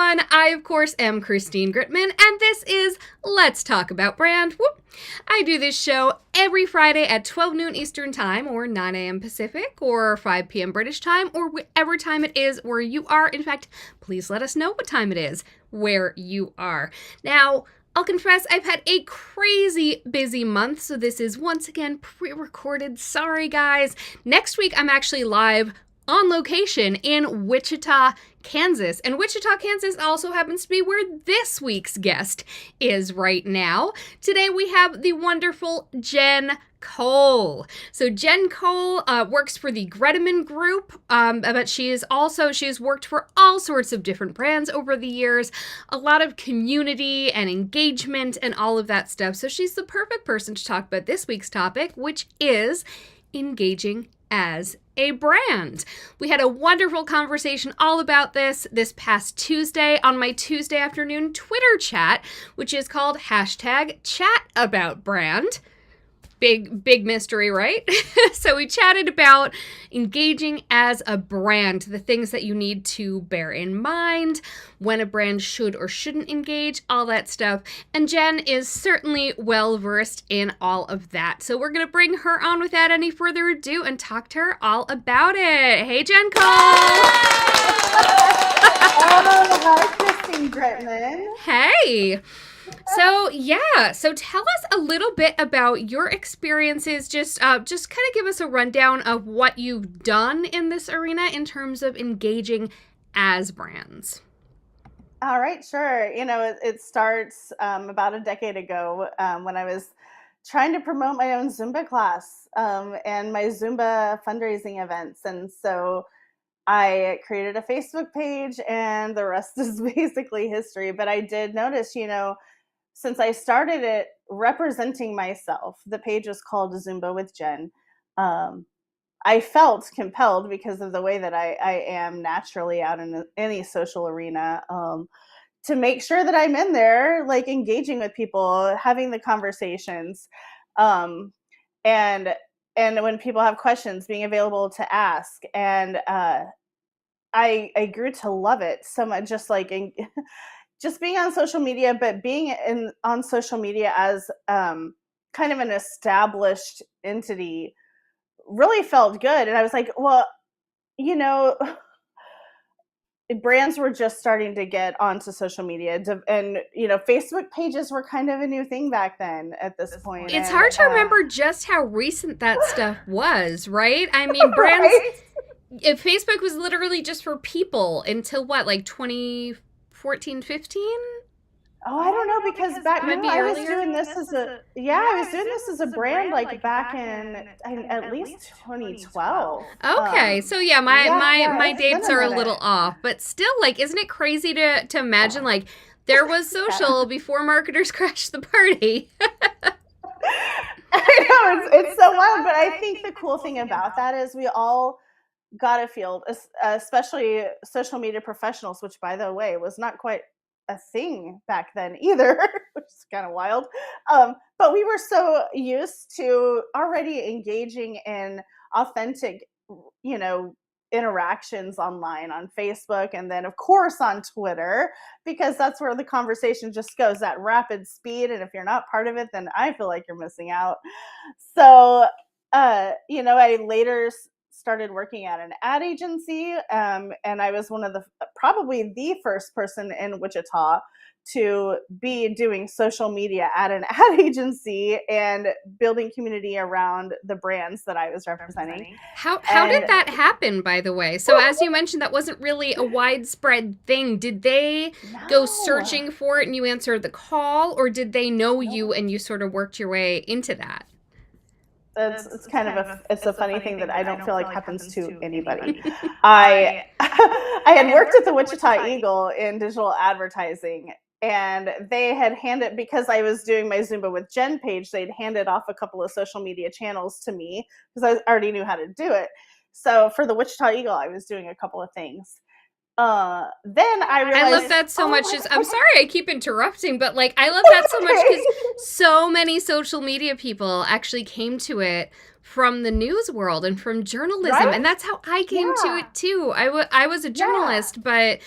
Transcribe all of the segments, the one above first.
everyone. I, of course, am Christine Gritman, and this is Let's Talk About Brand. Whoop. I do this show every Friday at 12 noon Eastern Time, or 9 a.m. Pacific, or 5 p.m. British Time, or whatever time it is where you are. In fact, please let us know what time it is where you are. Now, I'll confess, I've had a crazy busy month, so this is once again pre-recorded. Sorry, guys. Next week, I'm actually live on location in Wichita, Kansas. And Wichita, Kansas also happens to be where this week's guest is right now. Today we have the wonderful Jen Cole. So Jen Cole works for the Greteman Group, but she has worked for all sorts of different brands over the years, a lot of community and engagement and all of that stuff. So she's the perfect person to talk about this week's topic, which is engaging as a brand. We had a wonderful conversation all about this past Tuesday on my Tuesday afternoon Twitter chat, which is called #ChatAboutBrand. Big mystery, right? So we chatted about engaging as a brand, the things that you need to bear in mind, when a brand should or shouldn't engage, all that stuff. And Jen is certainly well-versed in all of that. So we're going to bring her on without any further ado and talk to her all about it. Hey, Jen Cole! Oh, hi, Christine Gritman. Hey! So tell us a little bit about your experiences. Just kind of give us a rundown of what you've done in this arena in terms of engaging as brands. All right, sure. It starts about a decade ago when I was trying to promote my own Zumba class and my Zumba fundraising events. And so I created a Facebook page, and the rest is basically history. But I did notice, since I started it representing myself, the page was called Zumba with Jen. I felt compelled because of the way that I am naturally out in any social arena to make sure that I'm in there, like engaging with people, having the conversations, and when people have questions, being available to ask. And I grew to love it so much, just being on social media, but being on social media as kind of an established entity really felt good. And I was like, well, brands were just starting to get onto social media, and Facebook pages were kind of a new thing back then at this point. It's hard to remember just how recent that stuff was, right? I mean, brands, right? If Facebook was literally just for people until what, like 2014, 15? Oh, I don't know, because back then I was doing this as a brand like back in at least 2012. Okay, so yeah, my it's dates been a are a minute. little off, but still, like, isn't it crazy to imagine, like, there was social before marketers crashed the party? I know, it's so wild, but I think the cool thing about that is we all got a field, especially social media professionals, which, by the way, was not quite a thing back then either, which is kind of wild. But we were so used to already engaging in authentic, interactions online on Facebook, and then of course on Twitter, because that's where the conversation just goes at rapid speed. And if you're not part of it, then I feel like you're missing out. So, I later started working at an ad agency, and I was probably the first person in Wichita to be doing social media at an ad agency and building community around the brands that I was representing. How did that happen, by the way? So as you mentioned, that wasn't really a widespread thing. Did they go searching for it and you answered the call, or did they know you and you sort of worked your way into that? It's kind of a funny thing that I don't feel like happens to anybody. I had worked at the Wichita Eagle in digital advertising, and they had because I was doing my Zumba with Jen page, they'd handed off a couple of social media channels to me because I already knew how to do it. So for the Wichita Eagle, I was doing a couple of things. Then I realized, I love that so much. I'm sorry I keep interrupting, but like, I love that so much because so many social media people actually came to it from the news world and from journalism. Right? And that's how I came to it too. I was a journalist, but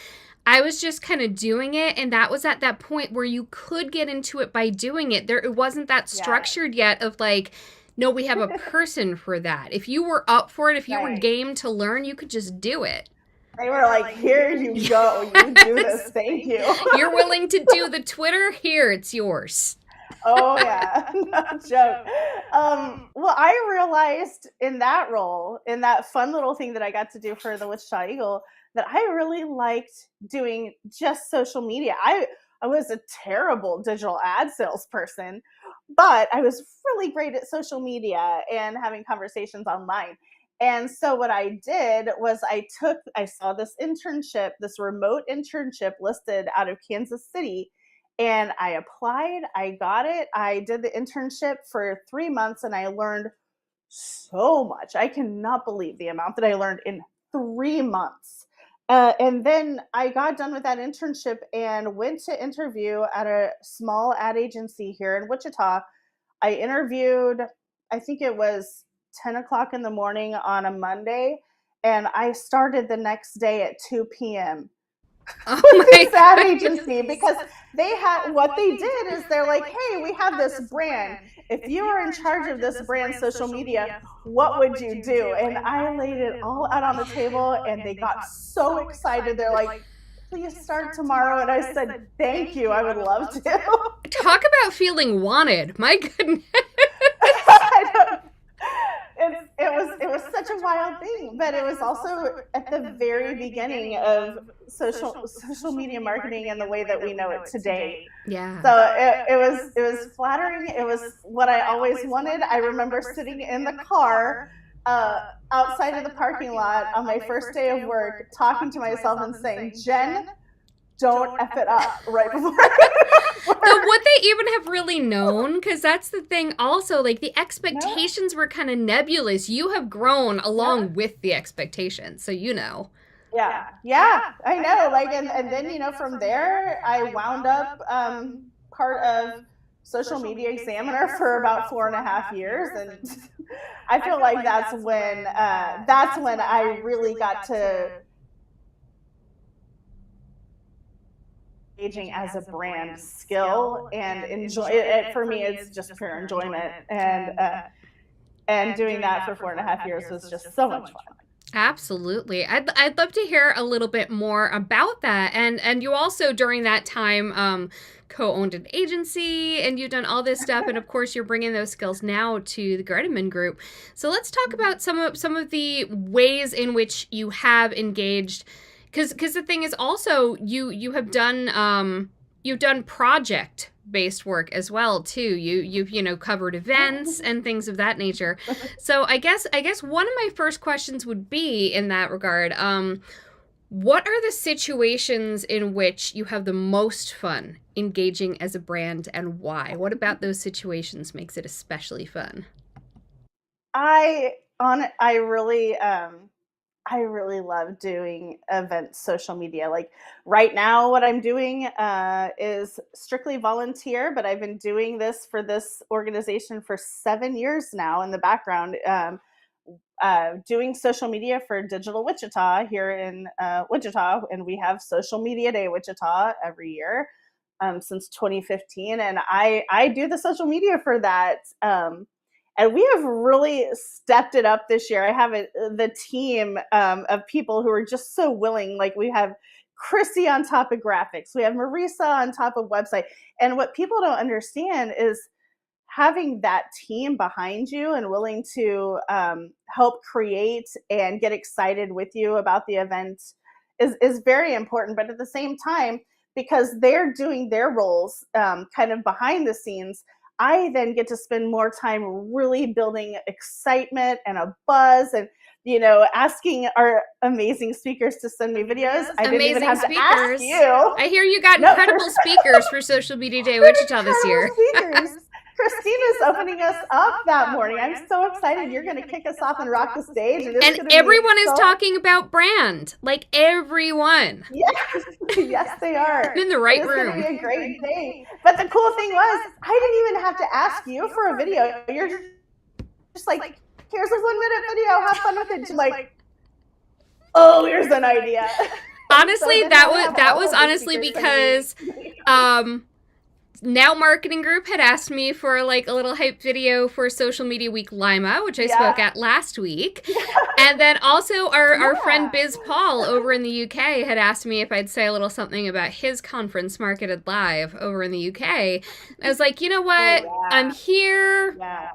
I was just kind of doing it, and that was at that point where you could get into it by doing it. It wasn't that structured yet of like, no, we have a person for that. If you were up for it, if you were game to learn, you could just do it. They were like, here you go, you do this, thank you. You're willing to do the Twitter? Here, it's yours. Oh yeah, no joke. Well, I realized in that role, in that fun little thing that I got to do for the Wichita Eagle, that I really liked doing just social media. I was a terrible digital ad salesperson, but I was really great at social media and having conversations online. And so what I did was I saw this internship, this remote internship listed out of Kansas City, and I applied, I got it. I did the internship for 3 months and I learned so much. I cannot believe the amount that I learned in 3 months. And then I got done with that internship and went to interview at a small ad agency here in Wichita. I interviewed, I think it was 10 o'clock in the morning on a Monday, and I started the next day at 2 p.m. with this ad agency, because they had, what they did is they're like, hey, we have this brand. If you are in charge of this brand social media, what would you do? And I laid it all out on the table, and they got so excited. They're like, please start tomorrow. And I said, thank you, I would love to. Talk about feeling wanted. My goodness. It was such a wild thing, but it was also at the very beginning of social media marketing and the way that we know it today. Yeah. So it was flattering. It was what I always wanted. I remember sitting in the car outside of the parking lot on my first day of work, talking to myself and saying, Jen, don't F it up right before. But would they even have really known? Because that's the thing also, like the expectations were kind of nebulous. You have grown along with the expectations, so you know. Yeah, I know. Like, and then, from there, I wound up part of Social Media Examiner for about 4.5 years. And I feel like that's when I really got to engaging as a brand skill and enjoy it. For me, it's just pure enjoyment, and doing that for 4.5 years was just so much fun. Absolutely. I'd love to hear a little bit more about that. And you also during that time co-owned an agency, and you've done all this stuff, and of course you're bringing those skills now to the Grettiman Group. So let's talk about some of the ways in which you have engaged. Because the thing is also you have done you've done project based work as well too. You've covered events and things of that nature. So I guess one of my first questions would be in that regard. What are the situations in which you have the most fun engaging as a brand, and why? What about those situations makes it especially fun? I really love doing event social media. Like right now, what I'm doing is strictly volunteer, but I've been doing this for this organization for 7 years now in the background, doing social media for Digital Wichita here in Wichita. And we have Social Media Day Wichita every year since 2015. And I do the social media for that. And we have really stepped it up this year. I have the team of people who are just so willing. Like we have Chrissy on top of graphics. We have Marisa on top of website. And what people don't understand is having that team behind you and willing to help create and get excited with you about the event is very important. But at the same time, because they're doing their roles kind of behind the scenes, I then get to spend more time really building excitement and a buzz, and asking our amazing speakers to send me videos. I didn't even have to ask you. I hear you got incredible speakers for Social Media Day Wichita this year. Speakers. Christina's opening us up that morning. I'm so excited. You're going to kick us off and rock the stage. And everyone is talking about brand. Like everyone. Yes, they are. In the right room. It's going to be a great day. But the cool thing was, I didn't even have to ask you for a video. You're just like, here's a 1-minute video. Have fun with it. Just like, oh, here's an idea. And so Honestly, then now we have that all was of the honestly speakers coming. because Now Marketing Group had asked me for like a little hype video for Social Media Week Lima, which I spoke Yeah. at last week. And then also our friend Yeah. Biz Paul over in the UK had asked me if I'd say a little something about his conference Marketed Live over in the UK. I was like, you know Oh what? I'm yeah. here. Yeah.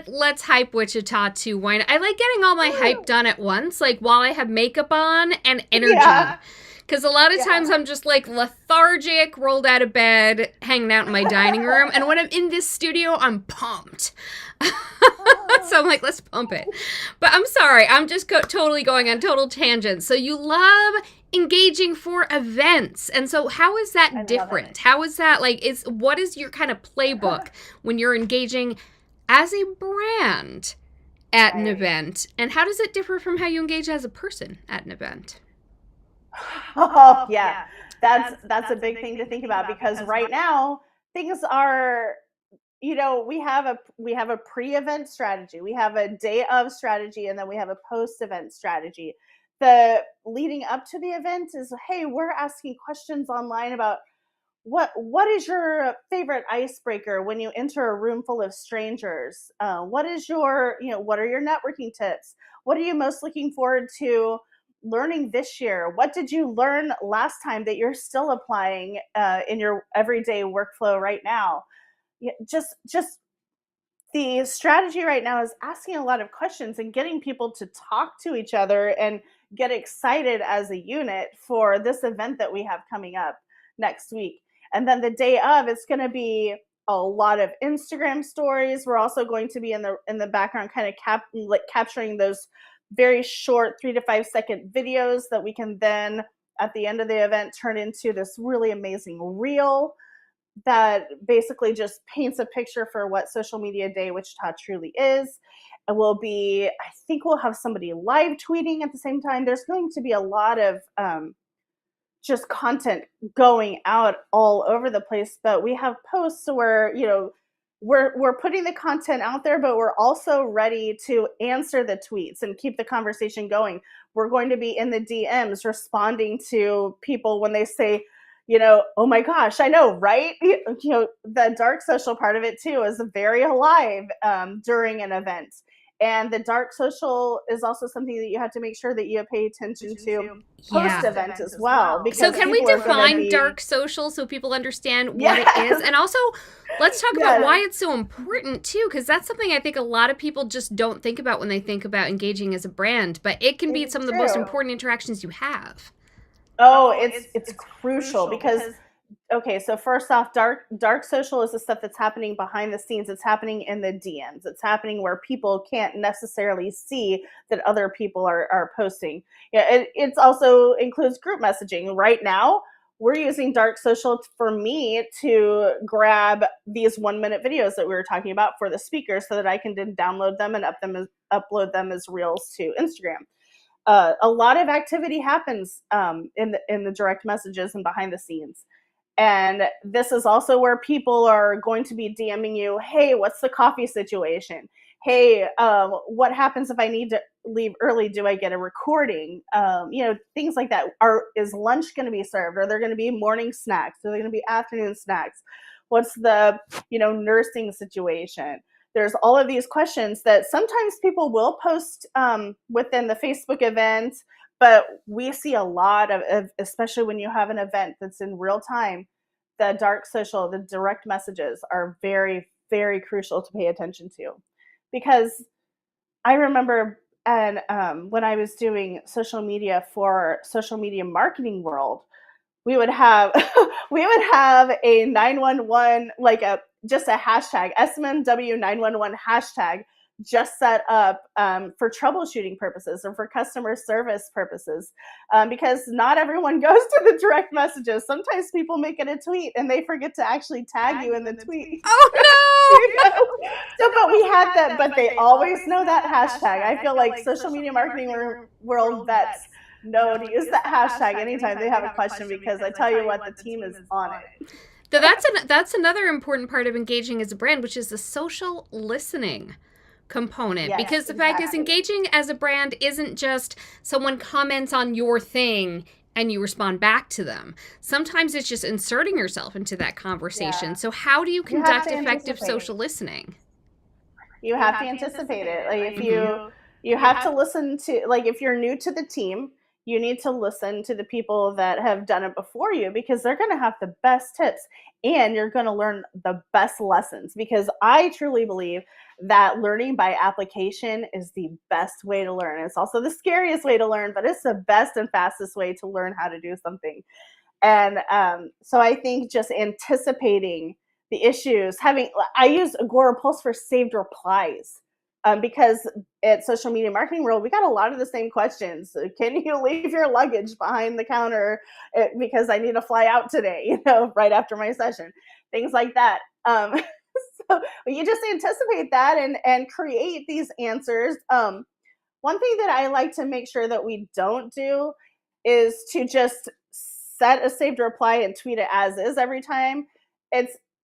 Let's hype Wichita to wine. I like getting all my hype done at once, like while I have makeup on and energy. Yeah. Because a lot of Yeah. times I'm just like lethargic, rolled out of bed, hanging out in my dining room. And when I'm in this studio, I'm pumped. So I'm like, let's pump it. But I'm sorry, I'm just totally going on total tangents. So you love engaging for events. And so how is I that love it. different? How is that like, what is your kind of playbook when you're engaging as a brand at an Right. event? And how does it differ from how you engage as a person at an event? Oh yeah. That's a big thing to think about because right now things are, we have a pre-event strategy, we have a day of strategy, and then we have a post-event strategy. The leading up to the event is, hey, we're asking questions online about what is your favorite icebreaker when you enter a room full of strangers? What is your, what are your networking tips? What are you most looking forward to learning this year? What did you learn last time that you're still applying in your everyday workflow right now? Just the strategy right now is asking a lot of questions and getting people to talk to each other and get excited as a unit for this event that we have coming up next week. And then the day of, it's going to be a lot of Instagram stories. We're also going to be in the background kind of capturing those very short 3 to 5 second videos that we can then at the end of the event turn into this really amazing reel that basically just paints a picture for what Social Media Day Wichita truly is. And I think we'll have somebody live tweeting at the same time. There's going to be a lot of just content going out all over the place, but we have posts where, we're putting the content out there, but we're also ready to answer the tweets and keep the conversation going. We're going to be in the DMs responding to people when they say, oh my gosh, I know, right? The dark social part of it too is very alive during an event. And the dark social is also something that you have to make sure that you pay attention to post Yeah. event as well, So because can we people are going to define be dark social so people understand what it is? yes. And also, let's talk about Yes. why it's so important too, because that's something I think a lot of people just don't think about when they think about engaging as a brand, but it can be It's some of the most true. important interactions you have. Oh, it's crucial because okay, so first off, dark social is the stuff that's happening behind the scenes. It's happening in the DMs. It's happening where people can't necessarily see that other people are posting. Yeah, it's also includes group messaging. Right now, we're using dark social for me to grab these 1 minute videos that we were talking about for the speakers so that I can then download them and upload them as reels to Instagram. A lot of activity happens in the direct messages and behind the scenes. And this is also where people are going to be DMing you, hey, what's the coffee situation? Hey, what happens if I need to leave early? Do I get a recording? Things like that. Is lunch going to be served? Are there going to be morning snacks? Are there going to be afternoon snacks? What's the, nursing situation? There's all of these questions that sometimes people will post within the Facebook event, but we see a lot of, especially when you have an event that's in real time, the dark social, the direct messages are very, very crucial to pay attention to. Because I remember when I was doing social media for Social Media Marketing World, we would have we would have a 911, like a hashtag SMMW 911 hashtag just set up for troubleshooting purposes or for customer service purposes, because not everyone goes to the direct messages. Sometimes people make it a tweet and they forget to actually tag you in the tweet. Oh no! So, but we had that, but they always know that hashtag. I feel like Social Media Marketing World vets know to use that hashtag anytime they have a question, because I tell you what, the team is on it. So that's another important part of engaging as a brand, which is the social listening component. Yes, because the fact is, exactly. engaging as a brand isn't just someone comments on your thing and you respond back to them. Sometimes it's just inserting yourself into that conversation. Yeah. So how do you You have conduct to effective anticipate. social listening? You have to anticipate it. Like if Mm-hmm. you have to listen to, like if you're new to the team, you need to listen to the people that have done it before you, because they're going to have the best tips and you're going to learn the best lessons, because I truly believe that learning by application is the best way to learn. It's also the scariest way to learn, but it's the best and fastest way to learn how to do something. And so I think just anticipating the issues, I use Agorapulse for saved replies, because at Social Media Marketing World, we got a lot of the same questions. Can you leave your luggage behind the counter because I need to fly out today, right after my session, things like that. So you just anticipate that and create these answers. One thing that I like to make sure that we don't do is to just set a saved reply and tweet it as is every time.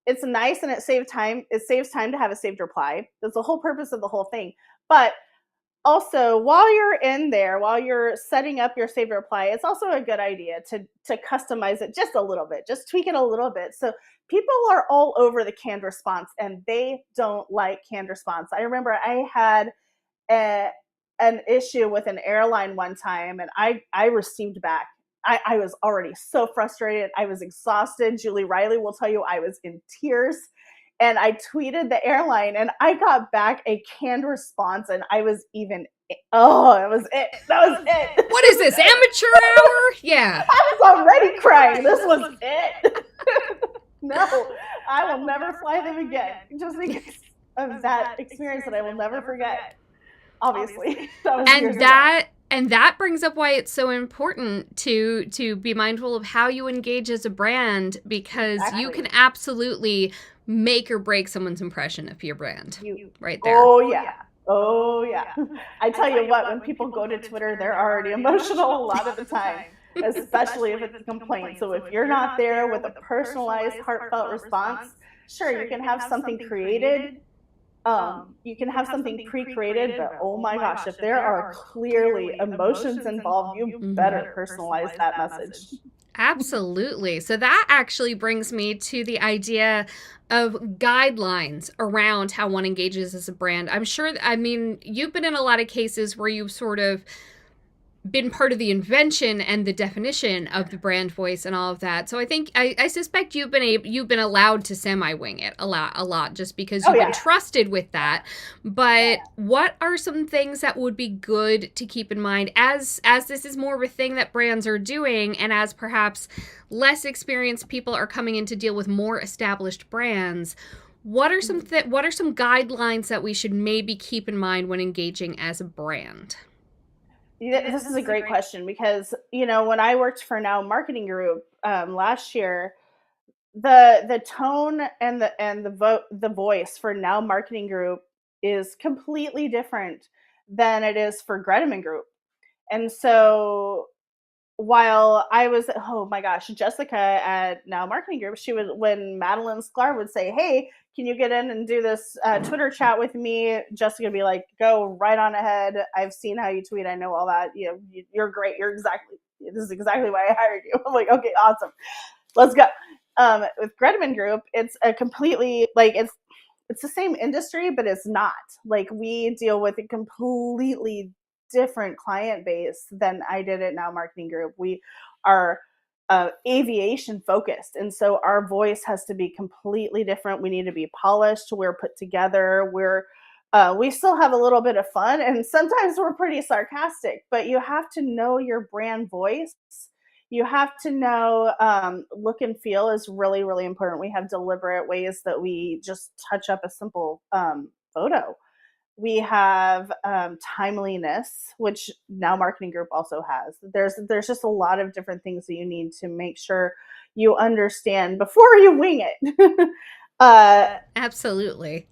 It's nice and it saves time. It saves time to have a saved reply. That's the whole purpose of the whole thing. But also, while you're in there, while you're setting up your saved reply, it's also a good idea to customize it just a little bit, just tweak it a little bit. So people are all over the canned response and they don't like canned response. I remember I had a, an issue with an airline one time, and I received back. I was already so frustrated. I was exhausted. Julie Riley will tell you I was in tears. And I tweeted the airline and I got back a canned response, and I was even, oh, that was it. That was it. What is this, amateur hour? Yeah. I was already crying. This was it. No, I will never fly them again, just because of that experience that I will never forget. Obviously. That was years ago. And that brings up why it's so important to be mindful of how you engage as a brand, because you can Exactly. absolutely make or break someone's impression of your brand right there. Oh yeah. Oh yeah. I tell you what, when people go to Twitter, they're already emotional a lot of the time, especially if it's a complaint. So if you're not there with a personalized, heartfelt response, sure, you can have something created. You can have something pre-created, but oh my gosh, if there are clearly emotions involved, you better personalize that message. Absolutely. So that actually brings me to the idea of guidelines around how one engages as a brand. I'm sure, I mean, you've been in a lot of cases where you've sort of been part of the invention and the definition of the brand voice and all of that. So I think I suspect you've been allowed to semi-wing it a lot just because you've been trusted with that. But what are some things that would be good to keep in mind as this is more of a thing that brands are doing, and as perhaps less experienced people are coming in to deal with more established brands? What are some guidelines that we should maybe keep in mind when engaging as a brand? This is a great question, because when I worked for Now Marketing Group last year, the tone and the voice for Now Marketing Group is completely different than it is for Greteman Group. And so while I was, oh my gosh, Jessica at Now Marketing Group, she would, when Madeline Sklar would say, "Hey, can you get in and do this Twitter chat with me?" Jessica would be like, "Go right on ahead. I've seen how you tweet. I know all that. You're great. This is exactly why I hired you." I'm like, "Okay, awesome. Let's go." With Greteman Group, it's a completely, like, it's the same industry, but it's not. Like, we deal with a completely different client base than I did at Now Marketing Group. We are aviation focused, and so our voice has to be completely different. We need to be polished. We're put together. We still have a little bit of fun, and sometimes we're pretty sarcastic. But you have to know your brand voice. You have to know, look and feel is really, really important. We have deliberate ways that we just touch up a simple photo. We have timeliness, which Now Marketing Group also has. There's just a lot of different things that you need to make sure you understand before you wing it. Absolutely.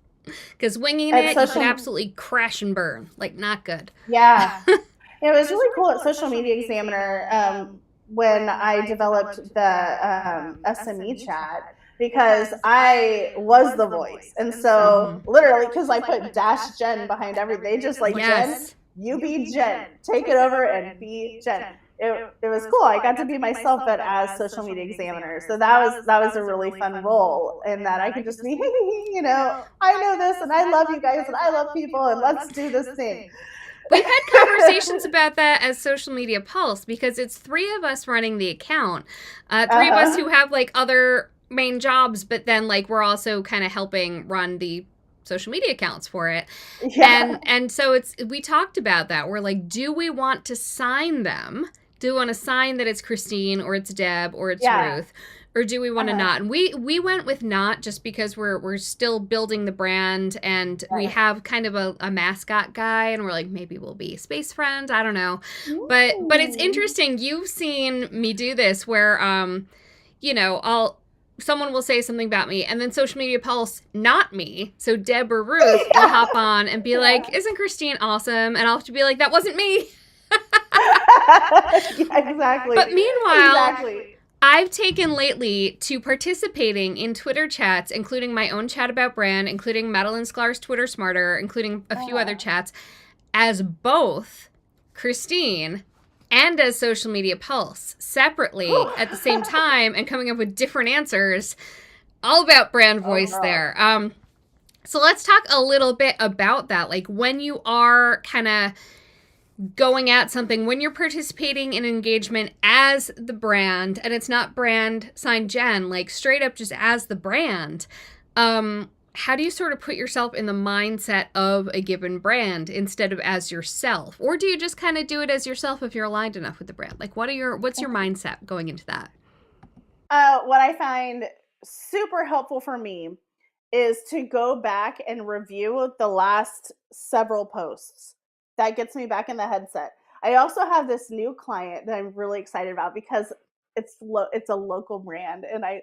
Because winging it, you could absolutely crash and burn. Like, not good. Yeah. It was really cool at Social Media Examiner when I developed the SME chat, because I was the voice. And so literally, because I put -Jen behind everything, they just like, Yes. "Jen, you be Jen. Take it over and be Jen." it was cool. I got to be myself, but as social media examiner. So that was a really fun role in that I could just be, I know this and I love you guys and I love people and let's do this thing. We've had conversations about that as Social Media Pulse because it's three of us running the account. Three of us who have like other main jobs, but then like we're also kind of helping run the social media accounts for it. Yeah. And so we talked about that. We're like, do we want to sign them? Do we want to sign that it's Christine or it's Deb or it's Yeah. Ruth? Or do we want to not? And we went with not just because we're still building the brand and we have kind of a mascot guy and we're like maybe we'll be space friends. I don't know. But it's interesting. You've seen me do this where I'll someone will say something about me and then Social Media Pulse, not me, so Deb or Ruth will hop on and be like, isn't Christine awesome? And I'll have to be like, that wasn't me. Yeah, exactly. But meanwhile, I've taken lately to participating in Twitter chats, including my own chat about brand, including Madeline Sklar's Twitter Smarter, including a few other chats, as both Christine and as Social Media Pulse separately at the same time and coming up with different answers, all about brand voice there. So let's talk a little bit about that. Like when you are kind of going at something, when you're participating in engagement as the brand, and it's not brand signed Jen, like straight up just as the brand, how do you sort of put yourself in the mindset of a given brand instead of as yourself? Or do you just kind of do it as yourself if you're aligned enough with the brand? Like what's your mindset going into that? What I find super helpful for me is to go back and review the last several posts. That gets me back in the headset. I also have this new client that I'm really excited about because it's a local brand, and I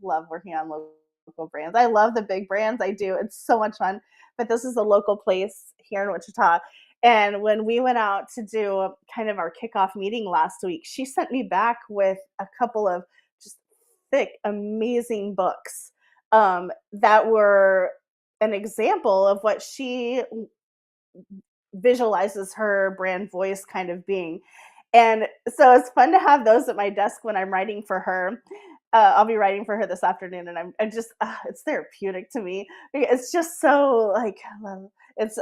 love working on local brands. I love the big brands. I do. It's so much fun. But this is a local place here in Wichita. And when we went out to do kind of our kickoff meeting last week, she sent me back with a couple of just thick, amazing books that were an example of what she visualizes her brand voice kind of being. And so it's fun to have those at my desk when I'm writing for her. I'll be writing for her this afternoon, and I'm just it's therapeutic to me. It's just so like it's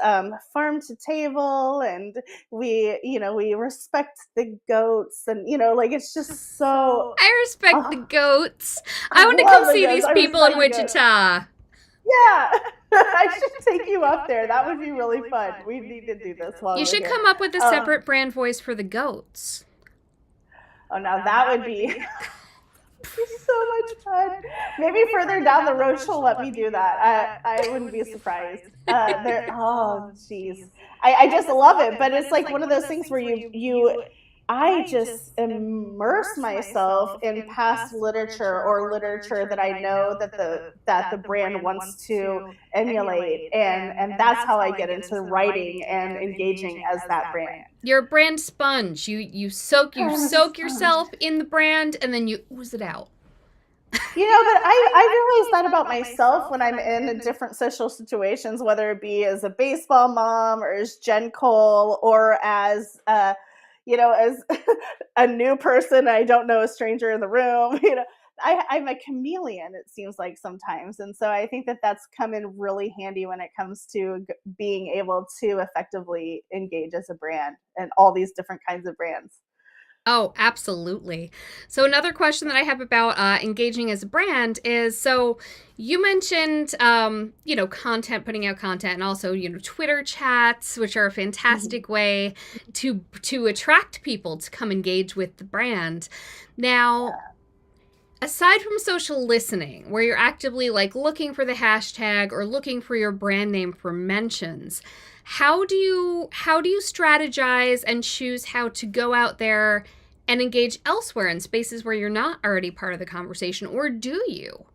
farm to table, and we respect the goats, and like it's just so. I respect the goats. I I want to come love the see goats. these I people in respect the goats. Wichita. Yeah, I should take you up there. That would be really fun. We need to do this while You we're should here. come up with a separate brand voice for the goats. Oh, now that would be so much fun. Maybe further down the road she'll let me do that. I wouldn't be surprised. Oh geez, I just love it. But it's like one of those things where I just immerse myself in past literature or literature that I know that the brand wants to emulate, and that's how I get into writing and engaging as that brand. You're a brand sponge. You soak yourself in the brand and then you ooze it out. But I realized that about myself when I'm in different social situations, whether it be as a baseball mom or as Jen Cole or as as a new person I don't know, a stranger in the room. I'm a chameleon, it seems like sometimes. And so I think that that's come in really handy when it comes to being able to effectively engage as a brand and all these different kinds of brands. Oh, absolutely. So another question that I have about engaging as a brand is, so you mentioned, content, putting out content, and also, Twitter chats, which are a fantastic way to attract people to come engage with the brand. Now, aside from social listening, where you're actively like looking for the hashtag or looking for your brand name for mentions, how do you strategize and choose how to go out there and engage elsewhere in spaces where you're not already part of the conversation, or do you?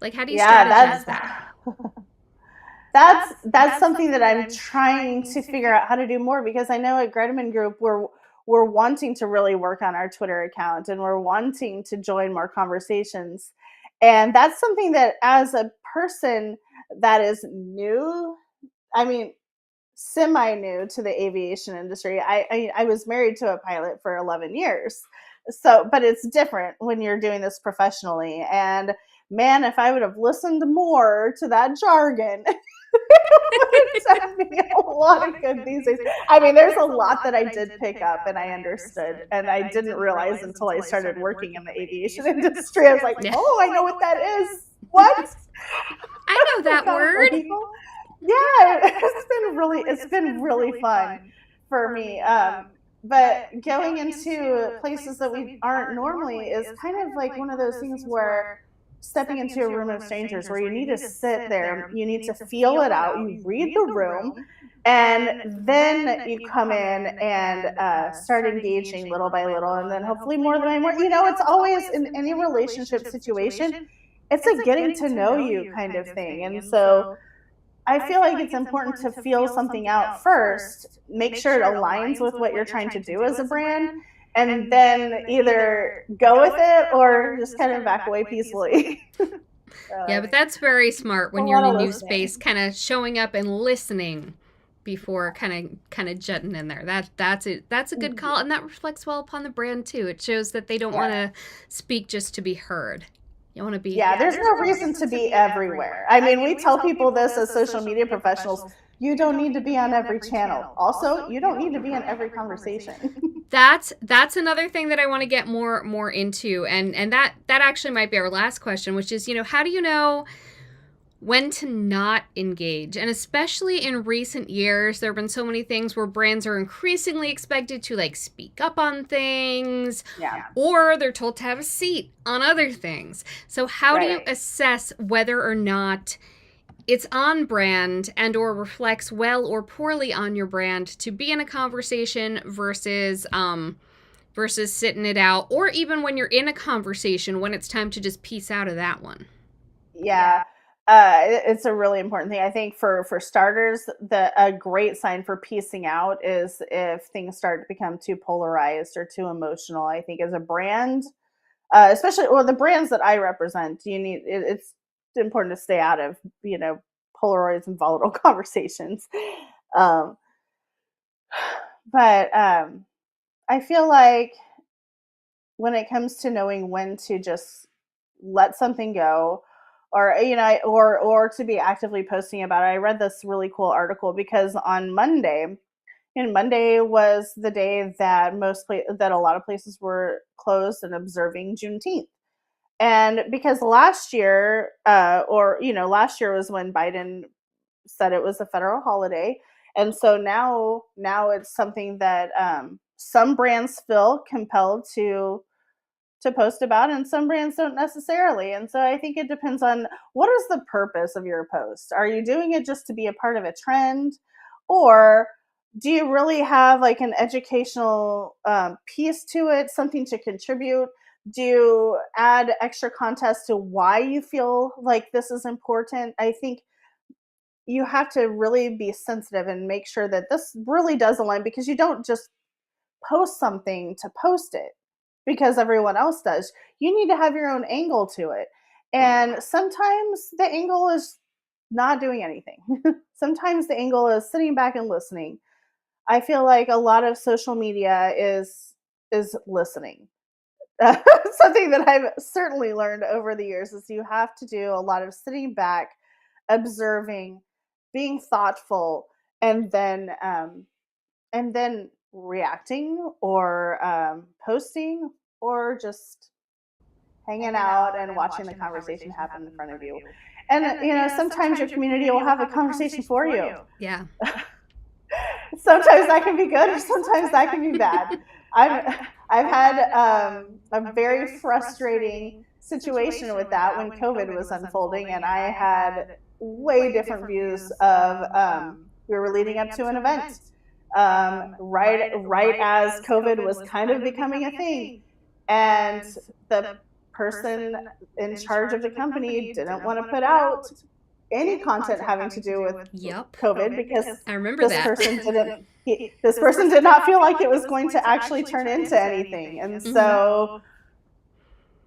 Like, how do you strategize that? That's something that I'm trying to figure out how to do more, because I know at Gretman Group we're wanting to really work on our Twitter account, and we're wanting to join more conversations. And that's something that, as a person that is new, I mean, semi-new to the aviation industry. I was married to a pilot for 11 years. So, but it's different when you're doing this professionally. And man, if I would have listened more to that jargon, it would have taught me a lot of good these days. I mean, there's a lot that I did pick up and I understood, and I didn't realize until I started working in the aviation industry. I was like, oh, I know what that is. What? I know that word. Yeah, it's been really fun for me. But going into places that we aren't normally is kind of like one of those things where stepping into a room of strangers where you need to sit there, you need to feel it out, you read the room, and then you come in and start engaging little by little, and then hopefully more than more. It's always in any relationship situation, it's a getting to know you kind of thing. And so I feel like it's important to feel something out first, make sure it aligns with what you're trying to do as a brand, and then either go with it or just kind of back away peacefully. Yeah, but that's very smart when you're in a new space, kind of showing up and listening before kind of jutting in there. That's it. That's a good call, and that reflects well upon the brand too. It shows that they don't want to speak just to be heard. You want to be. Yeah, there's no reason to be everywhere. I mean, we tell people this as social media professionals. You don't need to be on every channel. Also, you don't need to be in every conversation. That's another thing that I want to get more into, and that actually might be our last question, which is, how do you know when to not engage? And especially in recent years, there have been so many things where brands are increasingly expected to like speak up on things, or they're told to have a seat on other things. So how do you assess whether or not it's on brand and or reflects well or poorly on your brand to be in a conversation versus sitting it out, or even when you're in a conversation, when it's time to just piece out of that one? Yeah. It's a really important thing. I think for starters, a great sign for piecing out is if things start to become too polarized or too emotional. I think as a brand, especially the brands that I represent, it's important to stay out of polarized and volatile conversations. But I feel like when it comes to knowing when to just let something go, or or to be actively posting about it. I read this really cool article because on Monday, and Monday was the day that that a lot of places were closed and observing Juneteenth. And because last year, last year was when Biden said it was a federal holiday, and so now it's something that some brands feel compelled to post about, and some brands don't necessarily. And so I think it depends on what is the purpose of your post. Are you doing it just to be a part of a trend, or do you really have like an educational piece to it, something to contribute? Do you add extra context to why you feel like this is important? I think you have to really be sensitive and make sure that this really does align, because you don't just post something to post it because everyone else does. You need to have your own angle to it. And sometimes the angle is not doing anything. Sometimes the angle is sitting back and listening. I feel like a lot of social media is listening. Something that I've certainly learned over the years is you have to do a lot of sitting back, observing, being thoughtful, and then reacting or posting or just hanging out and watching the conversation happen in front of you. And sometimes your community will have a conversation for you. Yeah. Sometimes that can be good, or sometimes that can be bad. I've had a very frustrating situation with that when COVID was unfolding, and I had way different views of we were leading up to an event right as COVID was kind of becoming a thing, and the person in charge of the company didn't want to put out any content having to do with COVID, because I remember this person did not feel like it was going to actually turn into anything. And so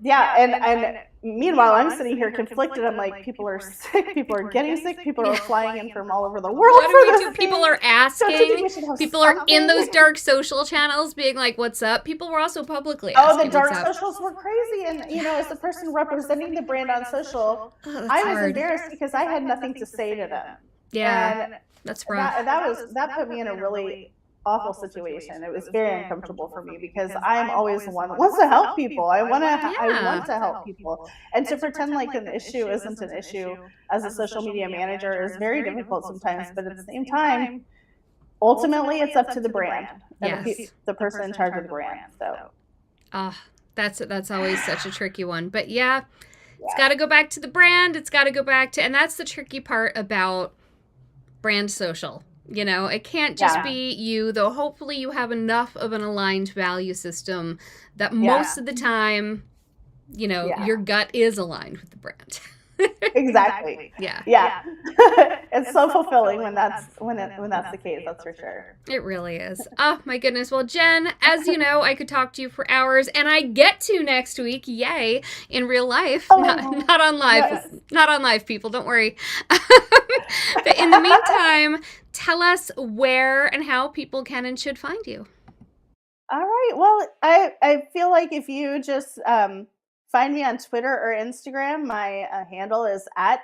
Yeah, and meanwhile, I'm sitting here conflicted. I'm like, people are sick, people are getting sick, people are flying in from all over the world. What do for we this do? thing. People are asking. Don't you think we should have People are in something? those dark social channels being like, what's up? People were also publicly Oh, asking the dark what's up. socials were crazy. And, you know, as the person representing the brand on social, Oh, that's I was hard. embarrassed because I had nothing to say to them. Yeah, And that's rough. that put me in a really awful situation. It was very uncomfortable for me because I'm always the one that wants to help people. I want to help people. And to pretend like an issue isn't an issue as a social media manager is very difficult sometimes, but at the same time, ultimately it's up to the brand and the person in charge of the brand. So that's always such a tricky one. But yeah, it's got to go back to the brand. It's got to go back to, and that's the tricky part about brand social. You know, it can't just be you, though hopefully you have enough of an aligned value system that most of the time, you know, your gut is aligned with the brand. Exactly. Yeah. It's so fulfilling when that's the case, that's for sure. It really is. Oh my goodness. Well, Jen, as you know, I could talk to you for hours, and I get to next week. Yay. In real life. Not on live. Yes. Not on live, people. Don't worry. But in the meantime, tell us where and how people can and should find you. All right. Well, I feel like if you just find me on Twitter or Instagram, my handle is at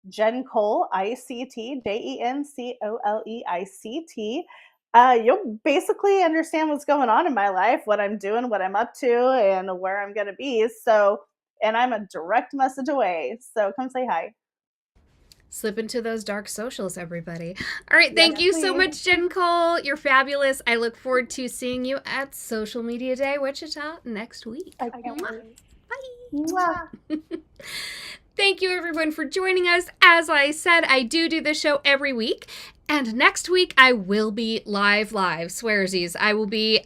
Jen Cole, ICT, JenColeict. You'll basically understand what's going on in my life, what I'm doing, what I'm up to, and where I'm going to be. So, and I'm a direct message away. So come say hi. Slip into those dark socials, everybody. All right. Thank you so much, Jen Cole. You're fabulous. I look forward to seeing you at Social Media Day Wichita next week. I can't wait. Bye. Thank you, everyone, for joining us. As I said, I do this show every week. And next week, I will be live, swearsies. I'll be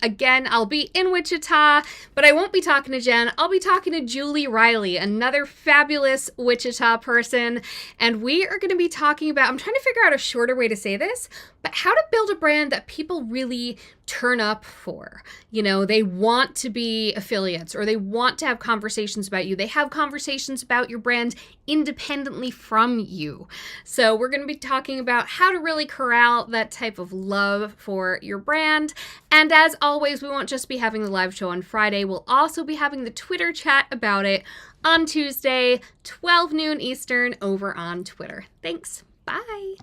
in Wichita, but I won't be talking to Jen. I'll be talking to Julie Riley, another fabulous Wichita person. And we are going to be talking about, I'm trying to figure out a shorter way to say this, but how to build a brand that people really turn up for. You know, they want to be affiliates or they want to have conversations about you. They have conversations about your brand independently from you. So we're going to be talking about how to really corral that type of love for your brand. And as always, we won't just be having the live show on Friday. We'll also be having the Twitter chat about it on Tuesday, 12 noon Eastern over on Twitter. Thanks. Bye.